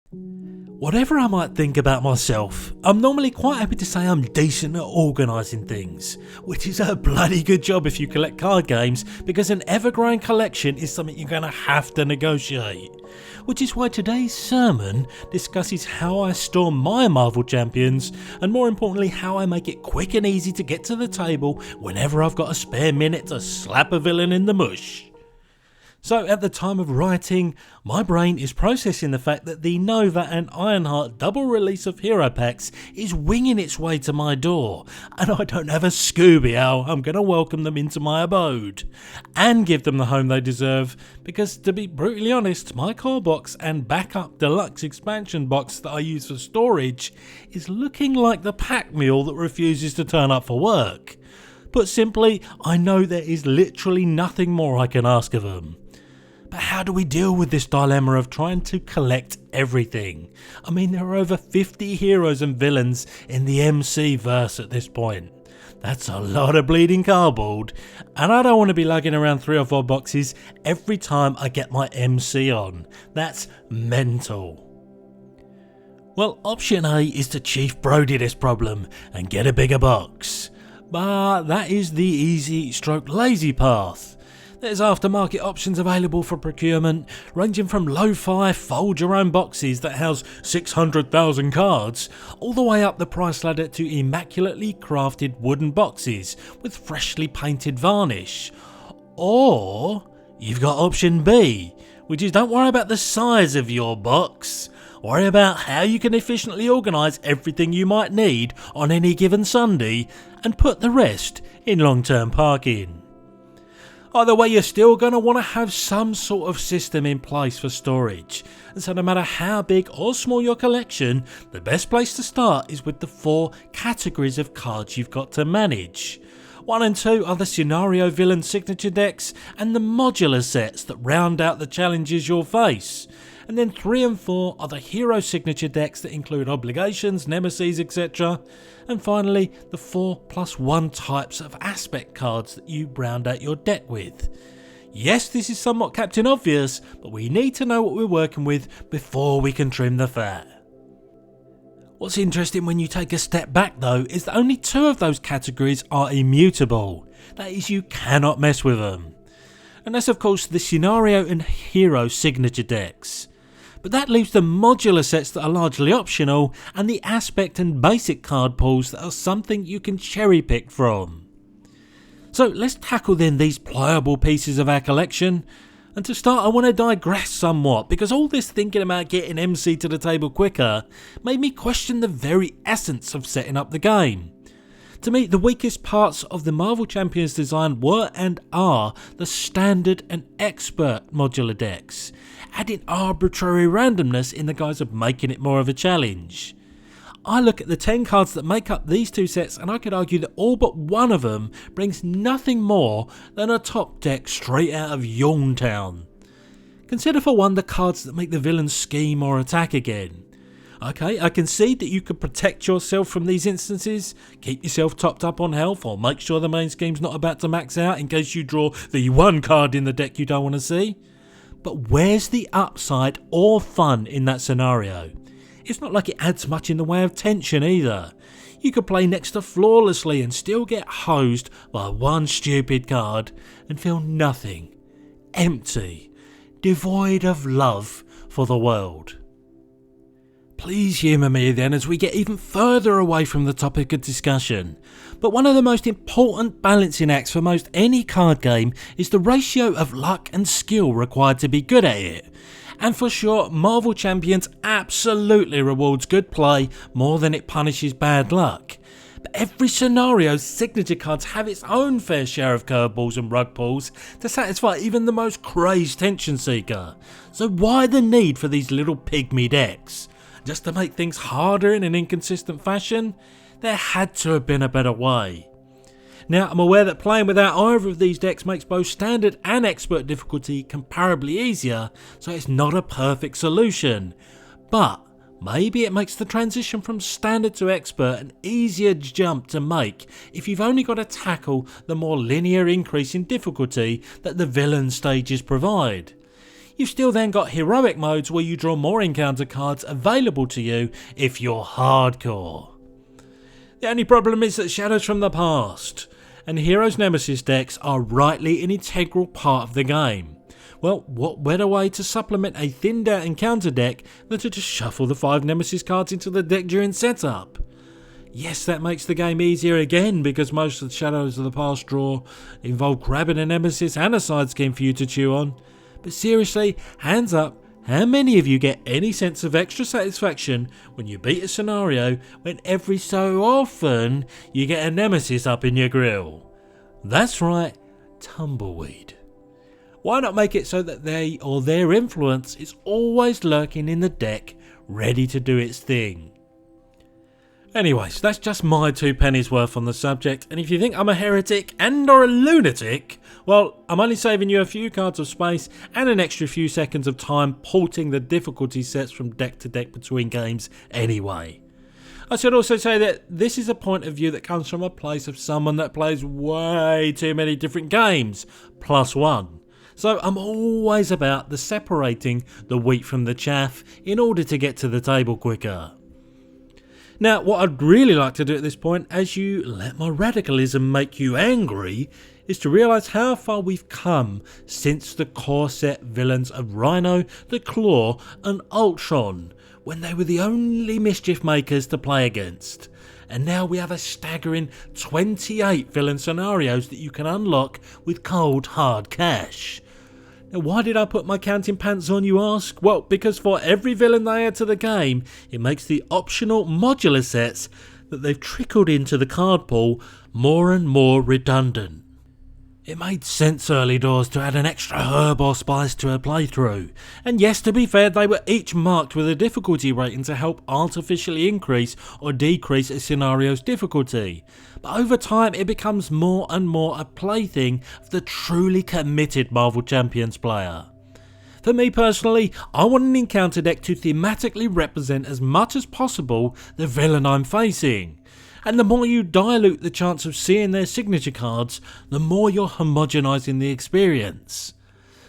Whatever I might think about myself, I'm normally quite happy to say I'm decent at organising things, which is a bloody good job if you collect card games, because an ever-growing collection is something you're going to have to negotiate. Which is why today's sermon discusses how I store my Marvel champions, and more importantly how I make it quick and easy to get to the table whenever I've got a spare minute to slap a villain in the mush. So at the time of writing, my brain is processing the fact that the Nova and Ironheart double release of hero packs is winging its way to my door, and I don't have a Scooby how I'm going to welcome them into my abode and give them the home they deserve, because to be brutally honest, my core box and backup deluxe expansion box that I use for storage is looking like the pack mule that refuses to turn up for work. Put simply, I know there is literally nothing more I can ask of them. But how do we deal with this dilemma of trying to collect everything? I mean, there are over 50 heroes and villains in the MC verse at this point. That's a lot of bleeding cardboard, and I don't want to be lugging around 3 or 4 boxes every time I get my MC on. That's mental. Well, option A is to Chief Brody this problem and get a bigger box. But that is the easy stroke lazy path. There's aftermarket options available for procurement, ranging from lo-fi fold your own boxes that house 600,000 cards, all the way up the price ladder to immaculately crafted wooden boxes with freshly painted varnish. Or you've got option B, which is don't worry about the size of your box. Worry about how you can efficiently organise everything you might need on any given Sunday and put the rest in long-term parking. Either way, you're still going to want to have some sort of system in place for storage, and so no matter how big or small your collection, the best place to start is with the 4 categories of cards you've got to manage. 1 and 2 are the scenario villain signature decks and the modular sets that round out the challenges you'll face. And then 3 and 4 are the hero signature decks that include obligations, nemesis, etc. And finally, the 4+1 types of aspect cards that you round out your deck with. Yes, this is somewhat Captain Obvious, but we need to know what we're working with before we can trim the fat. What's interesting when you take a step back though is that only 2 of those categories are immutable. That is, you cannot mess with them. And that's of course the scenario and hero signature decks. But that leaves the modular sets that are largely optional and the aspect and basic card pools that are something you can cherry pick from. So let's tackle then these pliable pieces of our collection. And to start, I want to digress somewhat, because all this thinking about getting MC to the table quicker made me question the very essence of setting up the game. To me, the weakest parts of the Marvel Champions design were and are the standard and expert modular decks, adding arbitrary randomness in the guise of making it more of a challenge. I look at the 10 cards that make up these 2 sets and I could argue that all but one of them brings nothing more than a top deck straight out of Yawntown. Consider for one the cards that make the villain scheme or attack again. Okay, I concede that you could protect yourself from these instances, keep yourself topped up on health, or make sure the main scheme's not about to max out in case you draw the one card in the deck you don't want to see. But where's the upside or fun in that scenario? It's not like it adds much in the way of tension either. You could play next to flawlessly and still get hosed by one stupid card and feel nothing, empty, devoid of love for the world. Please humour me then as we get even further away from the topic of discussion. But one of the most important balancing acts for most any card game is the ratio of luck and skill required to be good at it. And for sure, Marvel Champions absolutely rewards good play more than it punishes bad luck. But every scenario's signature cards have its own fair share of curveballs and rug pulls to satisfy even the most crazed tension seeker. So why the need for these little pygmy decks? Just to make things harder in an inconsistent fashion? There had to have been a better way. Now, I'm aware that playing without either of these decks makes both standard and expert difficulty comparably easier, so it's not a perfect solution. But maybe it makes the transition from standard to expert an easier jump to make if you've only got to tackle the more linear increase in difficulty that the villain stages provide. You've still then got heroic modes where you draw more encounter cards available to you if you're hardcore. The only problem is that Shadows from the Past and Heroes Nemesis decks are rightly an integral part of the game. Well, what better way to supplement a thinned out encounter deck than to just shuffle the 5 Nemesis cards into the deck during setup? Yes, that makes the game easier again because most of the Shadows of the Past draw involve grabbing a Nemesis and a side scheme for you to chew on. But seriously, hands up, how many of you get any sense of extra satisfaction when you beat a scenario when every so often you get a Nemesis up in your grill? That's right, Tumbleweed. Why not make it so that they or their influence is always lurking in the deck, ready to do its thing? Anyways, that's just my 2 pennies worth on the subject, and if you think I'm a heretic and or a lunatic, well, I'm only saving you a few cards of space and an extra few seconds of time porting the difficulty sets from deck to deck between games anyway. I should also say that this is a point of view that comes from a place of someone that plays way too many different games, plus one. So I'm always about the separating the wheat from the chaff in order to get to the table quicker. Now, what I'd really like to do at this point, as you let my radicalism make you angry, is to realise how far we've come since the core set villains of Rhino, the Claw and Ultron, when they were the only mischief makers to play against. And now we have a staggering 28 villain scenarios that you can unlock with cold hard cash. Now, why did I put my counting pants on, you ask? Well, because for every villain they add to the game, it makes the optional modular sets that they've trickled into the card pool more and more redundant. It made sense early doors to add an extra herb or spice to a playthrough, and yes, to be fair, they were each marked with a difficulty rating to help artificially increase or decrease a scenario's difficulty. But over time it becomes more and more a plaything of the truly committed Marvel Champions player. For me personally, I want an encounter deck to thematically represent as much as possible the villain I'm facing. And the more you dilute the chance of seeing their signature cards, the more you're homogenising the experience.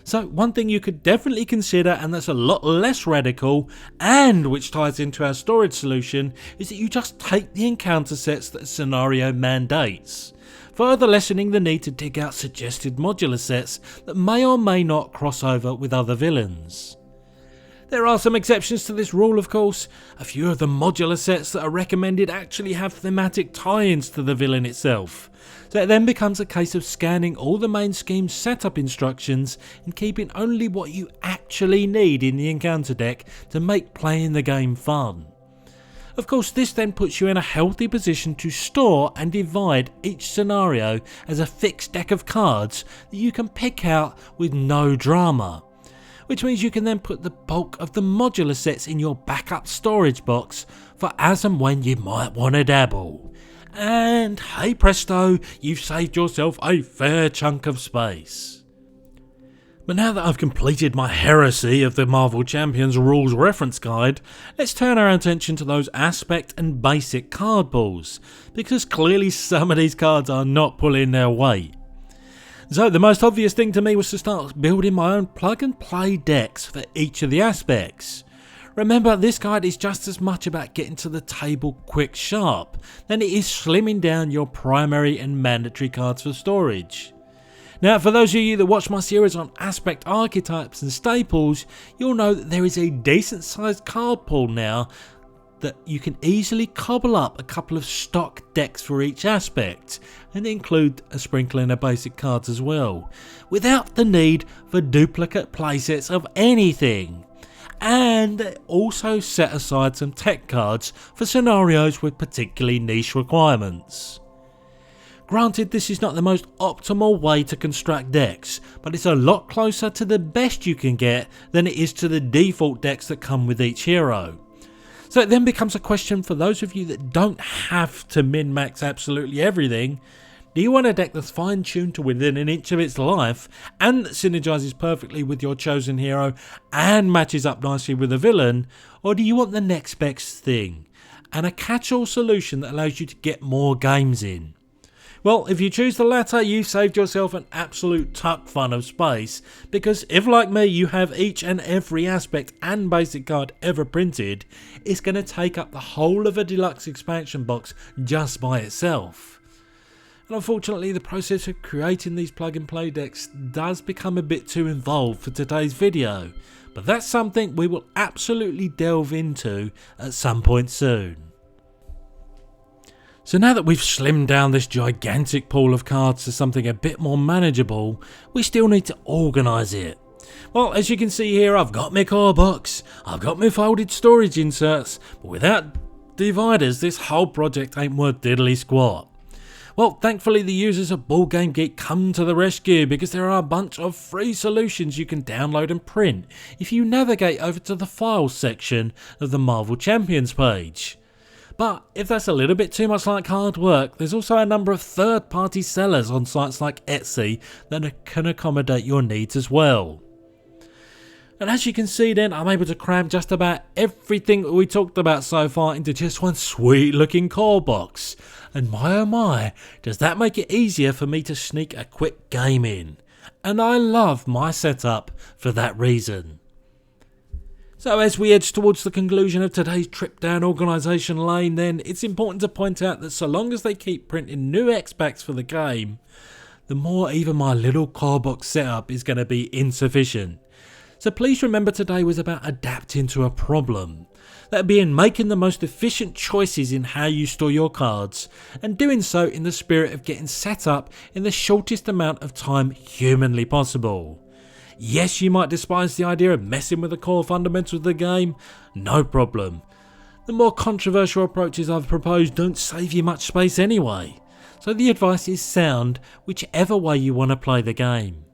So one thing you could definitely consider, and that's a lot less radical, and which ties into our storage solution, is that you just take the encounter sets that a scenario mandates, further lessening the need to dig out suggested modular sets that may or may not cross over with other villains. There are some exceptions to this rule, of course. A few of the modular sets that are recommended actually have thematic tie-ins to the villain itself. So it then becomes a case of scanning all the main scheme's setup instructions and keeping only what you actually need in the encounter deck to make playing the game fun. Of course, this then puts you in a healthy position to store and divide each scenario as a fixed deck of cards that you can pick out with no drama. Which means you can then put the bulk of the modular sets in your backup storage box for as and when you might want to dabble. And hey presto, you've saved yourself a fair chunk of space. But now that I've completed my heresy of the Marvel Champions rules reference guide, let's turn our attention to those aspect and basic card pools, because clearly some of these cards are not pulling their weight. So the most obvious thing to me was to start building my own plug and play decks for each of the aspects. Remember, this guide is just as much about getting to the table quick sharp than it is slimming down your primary and mandatory cards for storage. Now, for those of you that watch my series on aspect archetypes and staples, you'll know that there is a decent sized card pool now that you can easily cobble up a couple of stock decks for each aspect and include a sprinkling of basic cards as well, without the need for duplicate playsets of anything. And also set aside some tech cards for scenarios with particularly niche requirements. Granted, this is not the most optimal way to construct decks, but it's a lot closer to the best you can get than it is to the default decks that come with each hero. So it then becomes a question for those of you that don't have to min-max absolutely everything. Do you want a deck that's fine-tuned to within an inch of its life and that synergizes perfectly with your chosen hero and matches up nicely with a villain? Or do you want the next best thing and a catch-all solution that allows you to get more games in? Well, if you choose the latter, you've saved yourself an absolute tuck fun of space, because if like me you have each and every aspect and basic card ever printed, it's going to take up the whole of a deluxe expansion box just by itself. And unfortunately the process of creating these plug and play decks does become a bit too involved for today's video, but that's something we will absolutely delve into at some point soon. So now that we've slimmed down this gigantic pool of cards to something a bit more manageable, we still need to organise it. Well, as you can see here, I've got my core box, I've got my folded storage inserts, but without dividers this whole project ain't worth diddly squat. Well, thankfully the users of Board Game Geek come to the rescue, because there are a bunch of free solutions you can download and print if you navigate over to the files section of the Marvel Champions page. But if that's a little bit too much like hard work, there's also a number of third-party sellers on sites like Etsy that can accommodate your needs as well. And as you can see then, I'm able to cram just about everything that we talked about so far into just one sweet looking core box. And my oh my, does that make it easier for me to sneak a quick game in. And I love my setup for that reason. So as we edge towards the conclusion of today's trip down organisation lane then, it's important to point out that so long as they keep printing new X-Packs for the game, the more even my little core box setup is going to be insufficient. So please remember today was about adapting to a problem. That being making the most efficient choices in how you store your cards, and doing so in the spirit of getting set up in the shortest amount of time humanly possible. Yes, you might despise the idea of messing with the core fundamentals of the game, no problem. The more controversial approaches I've proposed don't save you much space anyway, so the advice is sound whichever way you want to play the game.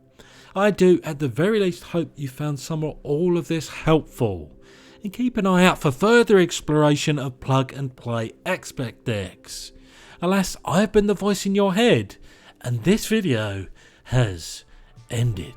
I do at the very least hope you found some or all of this helpful, and keep an eye out for further exploration of plug and play X-Pack decks. Alas, I've been the voice in your head, and this video has ended.